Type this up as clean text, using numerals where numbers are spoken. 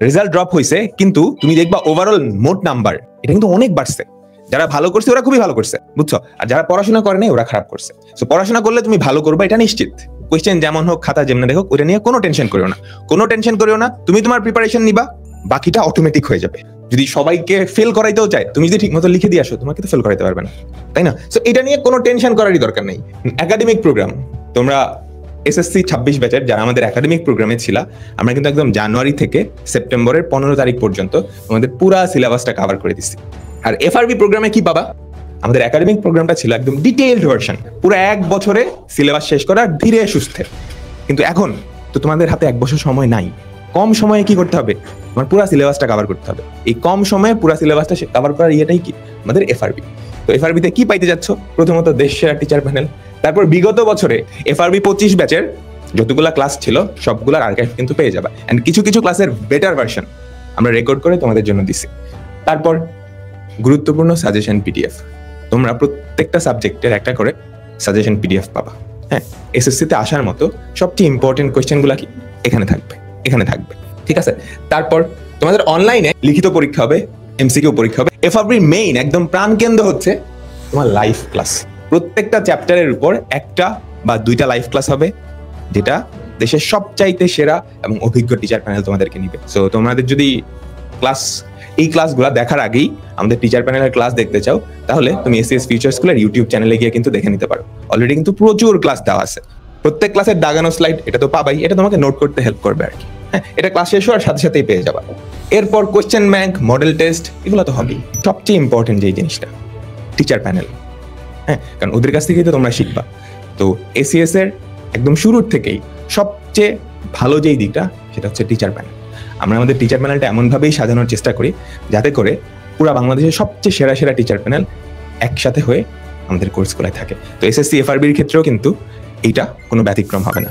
Result drop হয়েছে, কিন্তু তুমি দেখবা ওভারঅল মোট নাম্বার এটা কিন্তু অনেক বাড়ছে। যারা ভালো করছে ওরা খুবই ভালো করছে, বুঝছো? আর যারা পড়াশোনা করে নাই ওরা খারাপ করছে। তো পড়াশোনা করলে তুমি ভালো করবে এটা নিশ্চিত। কোয়েশ্চেন যেমন হোক, খাতা যেমন দেখো, ওটা নিয়ে কোনো টেনশন করিও না, কোনো টেনশন করিও না। তুমি তোমার প্রিপারেশন নিবা, বাকিটা অটোমেটিক হয়ে যাবে। যদি সবাইকে ফেল করাইতেও চায়, তুমি যদি ঠিক মতো লিখে দিয়ে আসো, তোমাকে তো ফেল করাইতে পারবে না, তাই না? সো এটা নিয়ে কোনো টেনশন করারই দরকার নেই। একাডেমিক প্রোগ্রাম, তোমরা এসএসসি 26 ব্যাচের যারা আমাদের একাডেমিক প্রোগ্রামে ছিল, আমরা কিন্তু একদম জানুয়ারি থেকে সেপ্টেম্বরের 15 তারিখ পর্যন্ত আমাদের পুরা সিলেবাসটা কভার করে দিচ্ছি। আর এফআরবি প্রোগ্রামে কি পাবা? আমাদের একাডেমিক প্রোগ্রামটা ছিল একদম ডিটেইলড ভার্সন, পুরো 1 বছরে সিলেবাস শেষ করা ধীরে সুস্থে। কিন্তু এখন তো তোমাদের হাতে 1 বছর সময় নাই, কম সময়ে কি করতে হবে? তোমার পুরো সিলেবাসটা কভার করতে হবে। এই কম সময়ে পুরো সিলেবাসটা কভার করার ইয়েটাই কি? আমাদের এফআরবি। তো এফআরবিতে কি পাইতে যাচ্ছ? প্রথমত দেশ সেরা টিচার প্যানেল, তারপর বিগত বছরে এফআরবি 25 ব্যাচের যতগুলা ক্লাস ছিল সবগুলার আর্কাইভ কিন্তু পেয়ে যাবা। এন্ড কিছু কিছু ক্লাসের বেটার ভার্সন আমরা রেকর্ড করে তোমাদের জন্য দিছি। তারপর গুরুত্বপূর্ণ সাজেশন পিডিএফ, তোমরা প্রত্যেকটা সাবজেক্টের একটা করে সাজেশন পিডিএফ পাবা। হ্যাঁ, এসএসসিতে আসার মতো সবচেয়ে ইম্পর্টেন্ট কোয়েশ্চেনগুলো কি এখানে থাকবে, ঠিক আছে? তারপর তোমাদের অনলাইনে লিখিত পরীক্ষা হবে, এমসিকিউ পরীক্ষা হবে। এফআরবির মেইন একদম প্রাণকেন্দ্র হচ্ছে তোমার লাইভ ক্লাস। প্রত্যেকটা চ্যাপ্টারের উপর একটা বা দুইটা লাইভ ক্লাস হবে, যেটা দেশের সবচাইতে সেরা এবং অভিজ্ঞ টিচার প্যানেল তোমাদেরকে নিবে। সো তোমাদের যদি এই ক্লাসগুলো দেখার আগেই আমাদের টিচার প্যানেলের ক্লাস দেখতে চাও, তাহলে তুমি এসএস ফিউচার স্কুলের ইউটিউব চ্যানেলে গিয়ে কিন্তু দেখে নিতে পারো। অলরেডি কিন্তু প্রচুর ক্লাস দেওয়া আছে, প্রত্যেক ক্লাসের দাগানো স্লাইড এটা তো পাবাই, এটা তোমাকে নোট করতে হেল্প করবে আর কি। হ্যাঁ, এটা ক্লাস শেষ হওয়ার সাথে সাথেই পেয়ে যাবা। এরপর কোয়েশ্চেন ব্যাংক, মডেল টেস্ট, এগুলো তো হবেই। সবচেয়ে ইম্পর্টেন্ট যে জিনিসটা টিচার প্যানেল, হ্যাঁ, কারণ ওদের কাছ থেকেই তো তোমরা শিখবা। তো এসিএস এর একদম শুরুর থেকেই সবচেয়ে ভালো যেই দিকটা সেটা হচ্ছে টিচার প্যানেল। আমরা আমাদের টিচার প্যানেলটা এমনভাবেই সাজানোর চেষ্টা করি যাতে করে পুরো বাংলাদেশের সবচেয়ে সেরা টিচার প্যানেল একসাথে হয়ে আমাদের কোর্সগুলোয় থাকে। তো এসএসসি এফআরবির ক্ষেত্রেও কিন্তু এইটা কোনো ব্যতিক্রম হবে না।